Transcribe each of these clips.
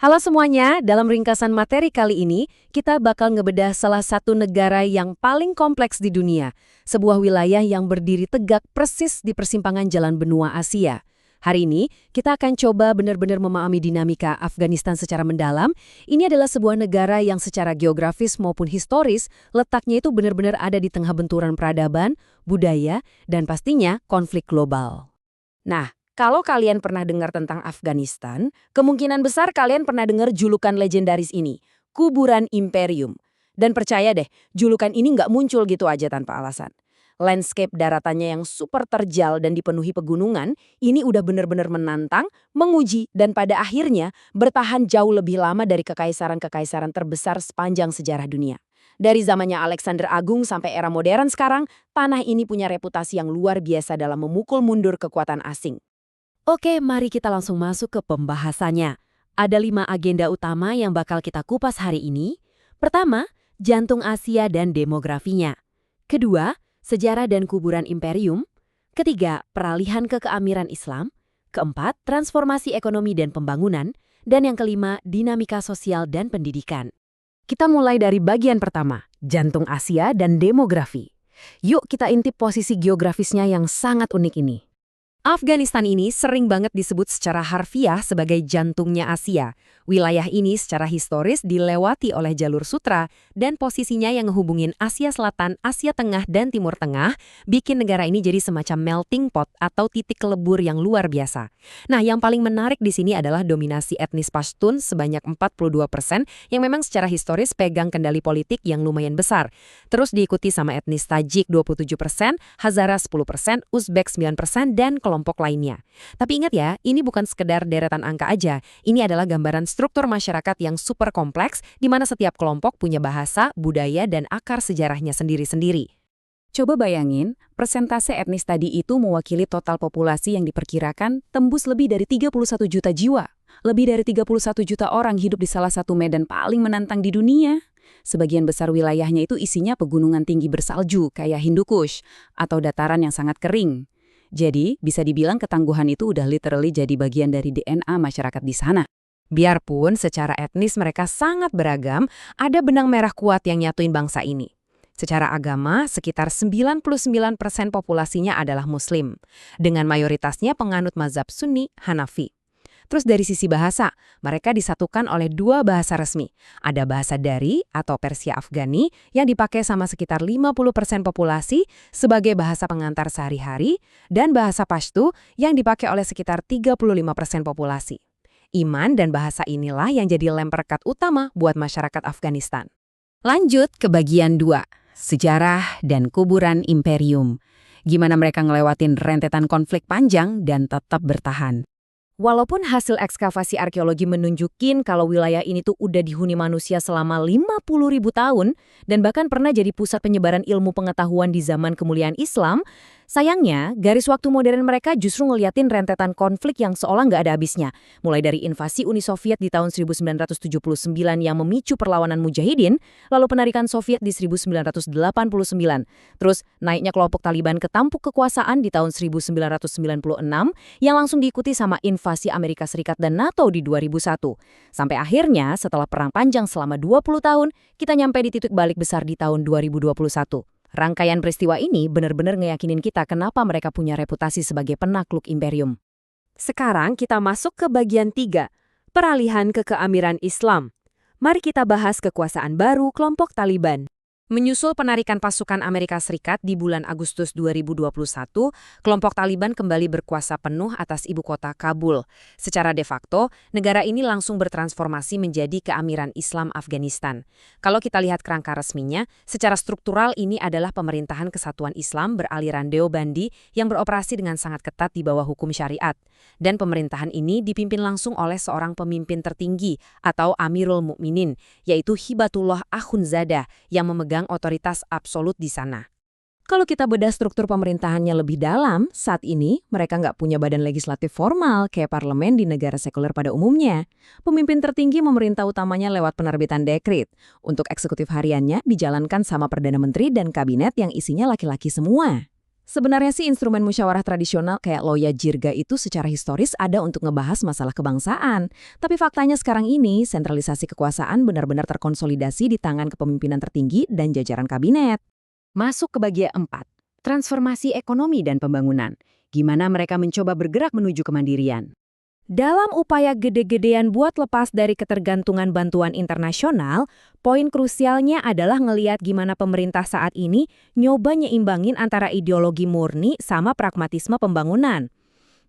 Halo semuanya, dalam ringkasan materi kali ini, kita bakal ngebedah salah satu negara yang paling kompleks di dunia. Sebuah wilayah yang berdiri tegak persis di persimpangan jalan benua Asia. Hari ini, kita akan coba benar-benar memahami dinamika Afghanistan secara mendalam. Ini adalah sebuah negara yang secara geografis maupun historis, letaknya itu benar-benar ada di tengah benturan peradaban, budaya, dan pastinya konflik global. Nah, kalau kalian pernah dengar tentang Afghanistan, kemungkinan besar kalian pernah dengar julukan legendaris ini, Kuburan Imperium. Dan percaya deh, julukan ini nggak muncul gitu aja tanpa alasan. Landscape daratannya yang super terjal dan dipenuhi pegunungan, ini udah benar-benar menantang, menguji, dan pada akhirnya bertahan jauh lebih lama dari kekaisaran-kekaisaran terbesar sepanjang sejarah dunia. Dari zamannya Alexander Agung sampai era modern sekarang, tanah ini punya reputasi yang luar biasa dalam memukul mundur kekuatan asing. Oke, mari kita langsung masuk ke pembahasannya. Ada 5 agenda utama yang bakal kita kupas hari ini. Pertama, jantung Asia dan demografinya. Kedua, sejarah dan kuburan imperium. Ketiga, peralihan ke keamiran Islam. Keempat, transformasi ekonomi dan pembangunan. Dan yang kelima, dinamika sosial dan pendidikan. Kita mulai dari bagian pertama, jantung Asia dan demografi. Yuk kita intip posisi geografisnya yang sangat unik ini. Afghanistan ini sering banget disebut secara harfiah sebagai jantungnya Asia. Wilayah ini secara historis dilewati oleh jalur sutra dan posisinya yang ngehubungin Asia Selatan, Asia Tengah, dan Timur Tengah bikin negara ini jadi semacam melting pot atau titik kelebur yang luar biasa. Nah, yang paling menarik di sini adalah dominasi etnis Pashtun sebanyak 42% yang memang secara historis pegang kendali politik yang lumayan besar. Terus diikuti sama etnis Tajik 27%, Hazara 10%, Uzbek 9%, dan kelompok lainnya. Tapi ingat ya, ini bukan sekedar deretan angka aja. Ini adalah gambaran struktur masyarakat yang super kompleks di mana setiap kelompok punya bahasa, budaya, dan akar sejarahnya sendiri-sendiri. Coba bayangin, persentase etnis tadi itu mewakili total populasi yang diperkirakan tembus lebih dari 31 juta jiwa. Lebih dari 31 juta orang hidup di salah satu medan paling menantang di dunia. Sebagian besar wilayahnya itu isinya pegunungan tinggi bersalju kayak Hindu Kush atau dataran yang sangat kering. Jadi, bisa dibilang ketangguhan itu udah literally jadi bagian dari DNA masyarakat di sana. Biarpun secara etnis mereka sangat beragam, ada benang merah kuat yang nyatuin bangsa ini. Secara agama, sekitar 99% populasinya adalah Muslim, dengan mayoritasnya penganut mazhab Sunni Hanafi. Terus dari sisi bahasa, mereka disatukan oleh 2 bahasa resmi. Ada bahasa Dari atau Persia Afghani yang dipakai sama sekitar 50% populasi sebagai bahasa pengantar sehari-hari dan bahasa Pashto yang dipakai oleh sekitar 35% populasi. Iman dan bahasa inilah yang jadi lem perekat utama buat masyarakat Afghanistan. Lanjut ke bagian 2, sejarah dan kuburan imperium. Gimana mereka ngelewatin rentetan konflik panjang dan tetap bertahan. Walaupun hasil ekskavasi arkeologi menunjukin kalau wilayah ini tuh udah dihuni manusia selama 50.000 tahun dan bahkan pernah jadi pusat penyebaran ilmu pengetahuan di zaman kemuliaan Islam, sayangnya garis waktu modern mereka justru ngeliatin rentetan konflik yang seolah nggak ada habisnya. Mulai dari invasi Uni Soviet di tahun 1979 yang memicu perlawanan mujahidin, lalu penarikan Soviet di 1989. Terus naiknya kelompok Taliban ke tampuk kekuasaan di tahun 1996 yang langsung diikuti sama invasi Amerika Serikat dan NATO di 2001. Sampai akhirnya setelah perang panjang selama 20 tahun, kita nyampe di titik balik besar di tahun 2021. Rangkaian peristiwa ini benar-benar ngeyakinin kita kenapa mereka punya reputasi sebagai penakluk imperium. Sekarang kita masuk ke bagian 3, peralihan ke keamiran Islam. Mari kita bahas kekuasaan baru kelompok Taliban. Menyusul penarikan pasukan Amerika Serikat di bulan Agustus 2021, kelompok Taliban kembali berkuasa penuh atas ibu kota Kabul. Secara de facto, negara ini langsung bertransformasi menjadi keamiran Islam Afghanistan. Kalau kita lihat kerangka resminya, secara struktural ini adalah pemerintahan kesatuan Islam beraliran Deobandi yang beroperasi dengan sangat ketat di bawah hukum syariat. Dan pemerintahan ini dipimpin langsung oleh seorang pemimpin tertinggi atau Amirul Mukminin, yaitu Hibatullah Akhundzada yang memegang otoritas absolut di sana. Kalau kita bedah struktur pemerintahannya lebih dalam, saat ini mereka nggak punya badan legislatif formal kayak parlemen di negara sekuler pada umumnya. Pemimpin tertinggi memerintah utamanya lewat penerbitan dekret. Untuk eksekutif hariannya dijalankan sama Perdana Menteri dan kabinet yang isinya laki-laki semua. Sebenarnya sih instrumen musyawarah tradisional kayak Loya Jirga itu secara historis ada untuk ngebahas masalah kebangsaan. Tapi faktanya sekarang ini, sentralisasi kekuasaan benar-benar terkonsolidasi di tangan kepemimpinan tertinggi dan jajaran kabinet. Masuk ke bagian 4, transformasi ekonomi dan pembangunan. Gimana mereka mencoba bergerak menuju kemandirian. Dalam upaya gede-gedean buat lepas dari ketergantungan bantuan internasional, poin krusialnya adalah ngeliat gimana pemerintah saat ini nyoba nyeimbangin antara ideologi murni sama pragmatisme pembangunan.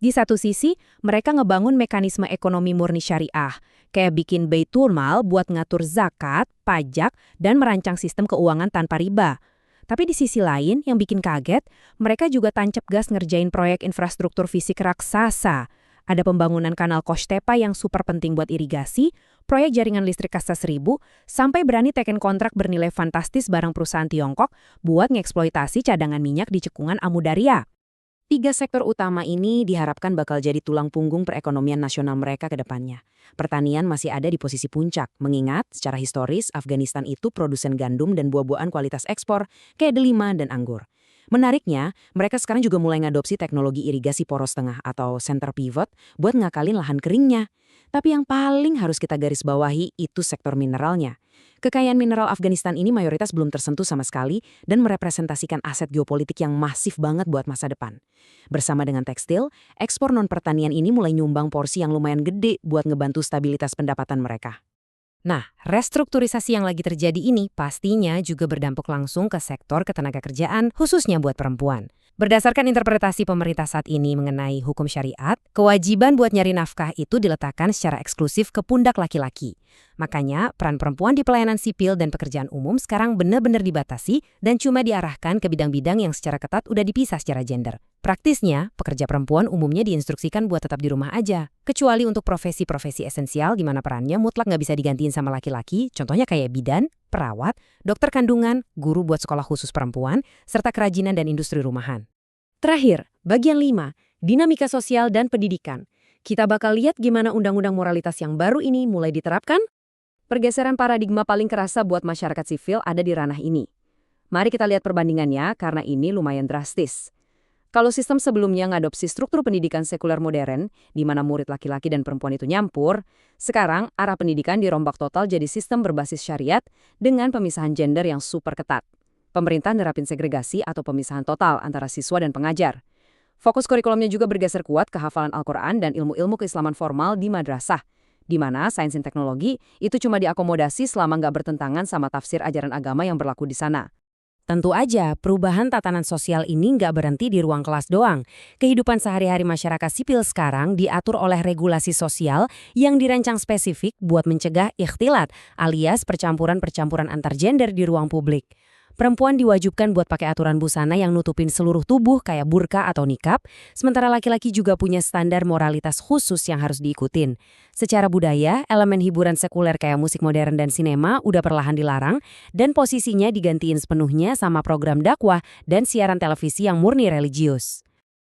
Di satu sisi, mereka ngebangun mekanisme ekonomi murni syariah, kayak bikin Baitul Mal buat ngatur zakat, pajak, dan merancang sistem keuangan tanpa riba. Tapi di sisi lain, yang bikin kaget, mereka juga tancap gas ngerjain proyek infrastruktur fisik raksasa. Ada pembangunan kanal Kostepa yang super penting buat irigasi, proyek jaringan listrik kasta 1000, sampai berani teken kontrak bernilai fantastis bareng perusahaan Tiongkok buat ngeksploitasi cadangan minyak di cekungan Amudarya. 3 sektor utama ini diharapkan bakal jadi tulang punggung perekonomian nasional mereka ke depannya. Pertanian masih ada di posisi puncak, mengingat secara historis Afghanistan itu produsen gandum dan buah-buahan kualitas ekspor kayak delima dan anggur. Menariknya, mereka sekarang juga mulai ngadopsi teknologi irigasi poros tengah atau center pivot buat ngakalin lahan keringnya. Tapi yang paling harus kita garis bawahi itu sektor mineralnya. Kekayaan mineral Afghanistan ini mayoritas belum tersentuh sama sekali dan merepresentasikan aset geopolitik yang masif banget buat masa depan. Bersama dengan tekstil, ekspor non-pertanian ini mulai nyumbang porsi yang lumayan gede buat ngebantu stabilitas pendapatan mereka. Nah, restrukturisasi yang lagi terjadi ini pastinya juga berdampak langsung ke sektor ketenagakerjaan, khususnya buat perempuan. Berdasarkan interpretasi pemerintah saat ini mengenai hukum syariat, kewajiban buat nyari nafkah itu diletakkan secara eksklusif ke pundak laki-laki. Makanya, peran perempuan di pelayanan sipil dan pekerjaan umum sekarang benar-benar dibatasi dan cuma diarahkan ke bidang-bidang yang secara ketat udah dipisah secara gender. Praktisnya, pekerja perempuan umumnya diinstruksikan buat tetap di rumah aja. Kecuali untuk profesi-profesi esensial di mana perannya mutlak nggak bisa digantiin sama laki-laki, contohnya kayak bidan, perawat, dokter kandungan, guru buat sekolah khusus perempuan, serta kerajinan dan industri rumahan. Terakhir, bagian 5, dinamika sosial dan pendidikan. Kita bakal lihat gimana undang-undang moralitas yang baru ini mulai diterapkan. Pergeseran paradigma paling kerasa buat masyarakat sivil ada di ranah ini. Mari kita lihat perbandingannya karena ini lumayan drastis. Kalau sistem sebelumnya ngadopsi struktur pendidikan sekuler modern, di mana murid laki-laki dan perempuan itu nyampur, sekarang arah pendidikan dirombak total jadi sistem berbasis syariat dengan pemisahan gender yang super ketat. Pemerintah nerapin segregasi atau pemisahan total antara siswa dan pengajar. Fokus kurikulumnya juga bergeser kuat ke hafalan Al-Quran dan ilmu-ilmu keislaman formal di madrasah, di mana sains dan teknologi itu cuma diakomodasi selama nggak bertentangan sama tafsir ajaran agama yang berlaku di sana. Tentu aja, perubahan tatanan sosial ini nggak berhenti di ruang kelas doang. Kehidupan sehari-hari masyarakat sipil sekarang diatur oleh regulasi sosial yang dirancang spesifik buat mencegah ikhtilat, alias percampuran-percampuran antar gender di ruang publik. Perempuan diwajibkan buat pakai aturan busana yang nutupin seluruh tubuh kayak burka atau nikab, sementara laki-laki juga punya standar moralitas khusus yang harus diikutin. Secara budaya, elemen hiburan sekuler kayak musik modern dan sinema udah perlahan dilarang, dan posisinya digantiin sepenuhnya sama program dakwah dan siaran televisi yang murni religius.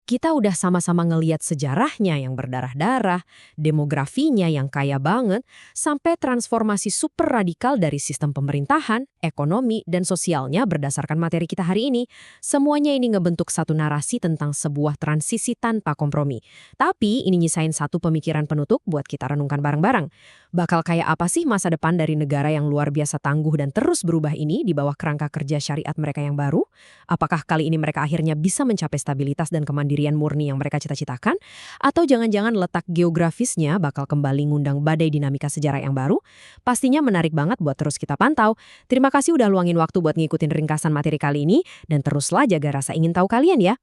Kita udah sama-sama ngeliat sejarahnya yang berdarah-darah, demografinya yang kaya banget, sampai transformasi super radikal dari sistem pemerintahan, ekonomi, dan sosialnya berdasarkan materi kita hari ini. Semuanya ini ngebentuk satu narasi tentang sebuah transisi tanpa kompromi. Tapi ini nyisain satu pemikiran penutup buat kita renungkan bareng-bareng. Bakal kayak apa sih masa depan dari negara yang luar biasa tangguh dan terus berubah ini di bawah kerangka kerja syariat mereka yang baru? Apakah kali ini mereka akhirnya bisa mencapai stabilitas dan kemandirian murni yang mereka cita-citakan? Atau jangan-jangan letak geografisnya bakal kembali ngundang badai dinamika sejarah yang baru? Pastinya menarik banget buat terus kita pantau. Terima kasih udah luangin waktu buat ngikutin ringkasan materi kali ini, dan teruslah jaga rasa ingin tahu kalian ya.